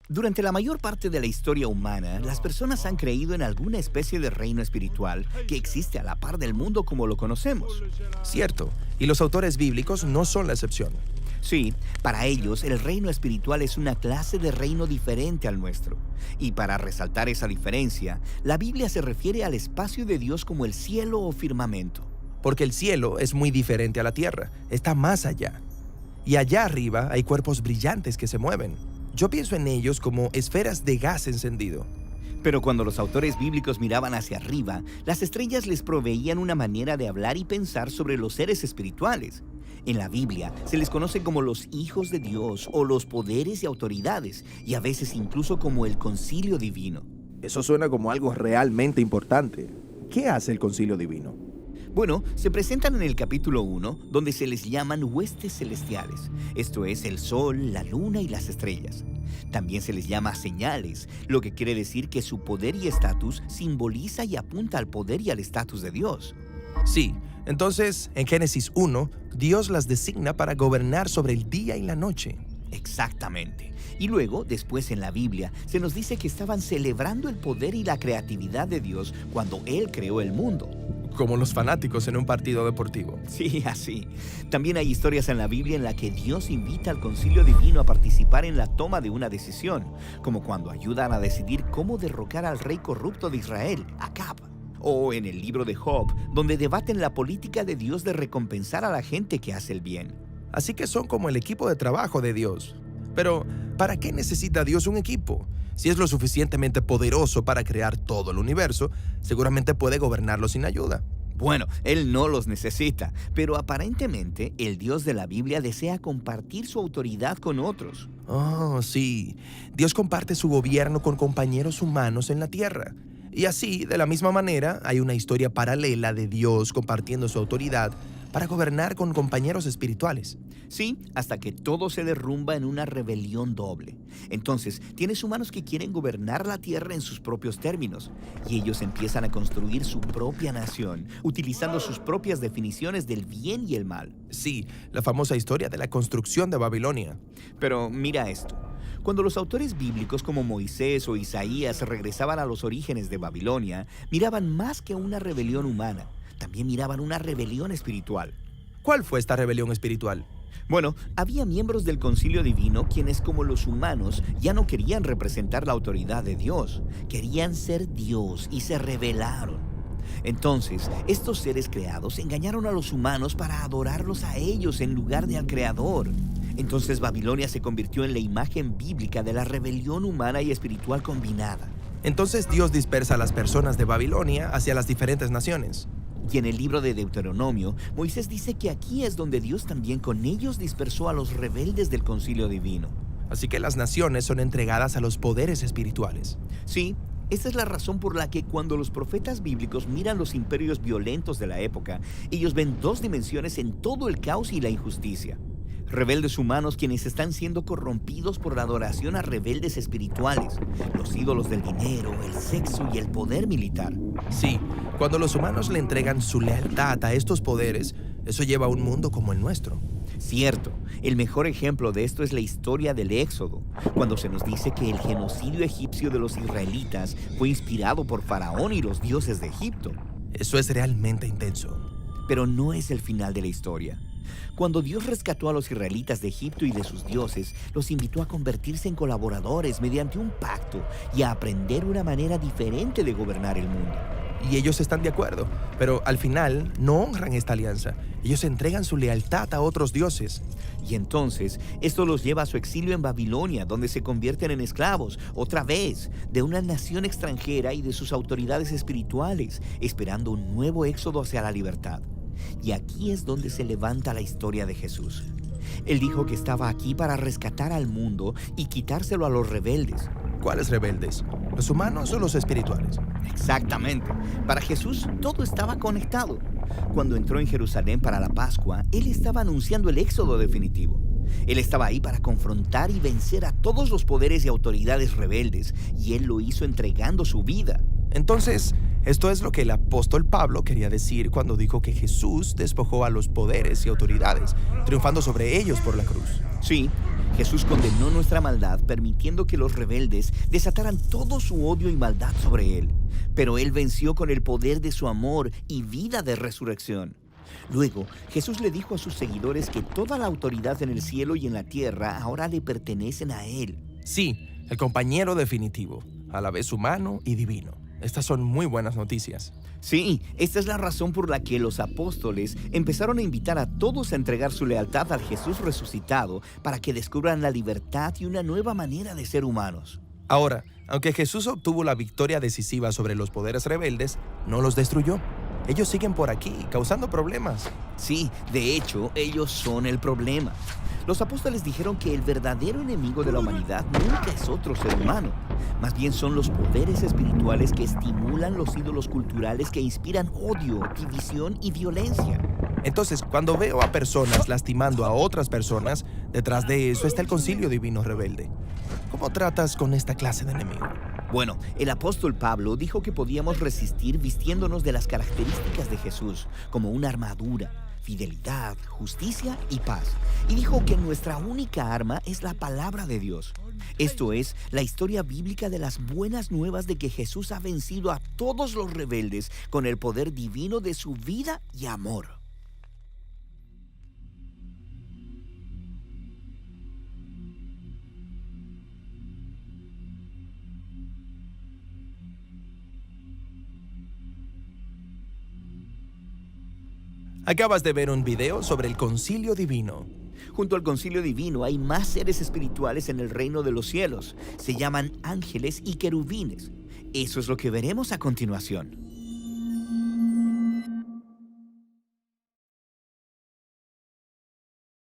Durante la mayor parte de la historia humana, las personas han creído en alguna especie de reino espiritual que existe a la par del mundo como lo conocemos. Cierto, y los autores bíblicos no son la excepción. Sí, para ellos el reino espiritual es una clase de reino diferente al nuestro. Y para resaltar esa diferencia, la Biblia se refiere al espacio de Dios como el cielo o firmamento. Porque el cielo es muy diferente a la tierra, está más allá. Y allá arriba hay cuerpos brillantes que se mueven. Yo pienso en ellos como esferas de gas encendido. Pero cuando los autores bíblicos miraban hacia arriba, las estrellas les proveían una manera de hablar y pensar sobre los seres espirituales. En la Biblia se les conoce como los hijos de Dios o los poderes y autoridades, y a veces incluso como el concilio divino. Eso suena como algo realmente importante. ¿Qué hace el concilio divino? Bueno, se presentan en el capítulo 1, donde se les llaman huestes celestiales, esto es el sol, la luna y las estrellas. También se les llama señales, lo que quiere decir que su poder y estatus simboliza y apunta al poder y al estatus de Dios. Sí, entonces en Génesis 1, Dios las designa para gobernar sobre el día y la noche. Exactamente. Y luego, después en la Biblia, se nos dice que estaban celebrando el poder y la creatividad de Dios cuando Él creó el mundo. Como los fanáticos en un partido deportivo. Sí, así. También hay historias en la Biblia en la que Dios invita al concilio divino a participar en la toma de una decisión, como cuando ayudan a decidir cómo derrocar al rey corrupto de Israel, Acab. O en el libro de Job, donde debaten la política de Dios de recompensar a la gente que hace el bien. Así que son como el equipo de trabajo de Dios. Pero, ¿para qué necesita Dios un equipo? Si es lo suficientemente poderoso para crear todo el universo, seguramente puede gobernarlo sin ayuda. Bueno, Él no los necesita, pero aparentemente el Dios de la Biblia desea compartir su autoridad con otros. Oh, sí. Dios comparte su gobierno con compañeros humanos en la tierra. Y así, de la misma manera, hay una historia paralela de Dios compartiendo su autoridad para gobernar con compañeros espirituales. Sí, hasta que todo se derrumba en una rebelión doble. Entonces, tienes humanos que quieren gobernar la tierra en sus propios términos, y ellos empiezan a construir su propia nación, utilizando sus propias definiciones del bien y el mal. Sí, la famosa historia de la construcción de Babilonia. Pero mira esto. Cuando los autores bíblicos como Moisés o Isaías regresaban a los orígenes de Babilonia, miraban más que una rebelión humana, también miraban una rebelión espiritual. ¿Cuál fue esta rebelión espiritual? Bueno, había miembros del concilio divino quienes, como los humanos, ya no querían representar la autoridad de Dios, querían ser Dios y se rebelaron. Entonces, estos seres creados engañaron a los humanos para adorarlos a ellos en lugar de al Creador. Entonces Babilonia se convirtió en la imagen bíblica de la rebelión humana y espiritual combinada. Entonces Dios dispersa a las personas de Babilonia hacia las diferentes naciones. Y en el libro de Deuteronomio, Moisés dice que aquí es donde Dios también con ellos dispersó a los rebeldes del concilio divino. Así que las naciones son entregadas a los poderes espirituales. Sí, esta es la razón por la que cuando los profetas bíblicos miran los imperios violentos de la época, ellos ven dos dimensiones en todo el caos y la injusticia. Rebeldes humanos quienes están siendo corrompidos por la adoración a rebeldes espirituales, los ídolos del dinero, el sexo y el poder militar. Sí, cuando los humanos le entregan su lealtad a estos poderes, eso lleva a un mundo como el nuestro. Cierto, el mejor ejemplo de esto es la historia del Éxodo, cuando se nos dice que el genocidio egipcio de los israelitas fue inspirado por Faraón y los dioses de Egipto. Eso es realmente intenso. Pero no es el final de la historia. Cuando Dios rescató a los israelitas de Egipto y de sus dioses, los invitó a convertirse en colaboradores mediante un pacto y a aprender una manera diferente de gobernar el mundo. Y ellos están de acuerdo, pero al final no honran esta alianza. Ellos entregan su lealtad a otros dioses. Y entonces, esto los lleva a su exilio en Babilonia, donde se convierten en esclavos, otra vez, de una nación extranjera y de sus autoridades espirituales, esperando un nuevo éxodo hacia la libertad. Y aquí es donde se levanta la historia de Jesús. Él dijo que estaba aquí para rescatar al mundo y quitárselo a los rebeldes. ¿Cuáles rebeldes? ¿Los humanos o los espirituales? Exactamente. Para Jesús todo estaba conectado. Cuando entró en Jerusalén para la Pascua, Él estaba anunciando el éxodo definitivo. Él estaba ahí para confrontar y vencer a todos los poderes y autoridades rebeldes, y Él lo hizo entregando su vida. Entonces, esto es lo que el apóstol Pablo quería decir cuando dijo que Jesús despojó a los poderes y autoridades, triunfando sobre ellos por la cruz. Sí, Jesús condenó nuestra maldad, permitiendo que los rebeldes desataran todo su odio y maldad sobre Él. Pero Él venció con el poder de su amor y vida de resurrección. Luego, Jesús le dijo a sus seguidores que toda la autoridad en el cielo y en la tierra ahora le pertenecen a Él. Sí, el compañero definitivo, a la vez humano y divino. Estas son muy buenas noticias. Sí, esta es la razón por la que los apóstoles empezaron a invitar a todos a entregar su lealtad al Jesús resucitado para que descubran la libertad y una nueva manera de ser humanos. Ahora, aunque Jesús obtuvo la victoria decisiva sobre los poderes rebeldes, no los destruyó. Ellos siguen por aquí, causando problemas. Sí, de hecho, ellos son el problema. Los apóstoles dijeron que el verdadero enemigo de la humanidad nunca es otro ser humano. Más bien son los poderes espirituales que estimulan los ídolos culturales que inspiran odio, división y violencia. Entonces, cuando veo a personas lastimando a otras personas, detrás de eso está el concilio divino rebelde. ¿Cómo tratas con esta clase de enemigo? Bueno, el apóstol Pablo dijo que podíamos resistir vistiéndonos de las características de Jesús, como una armadura, fidelidad, justicia y paz. Y dijo que nuestra única arma es la palabra de Dios. Esto es la historia bíblica de las buenas nuevas de que Jesús ha vencido a todos los rebeldes con el poder divino de su vida y amor. Acabas de ver un video sobre el concilio divino. Junto al concilio divino hay más seres espirituales en el reino de los cielos. Se llaman ángeles y querubines. Eso es lo que veremos a continuación.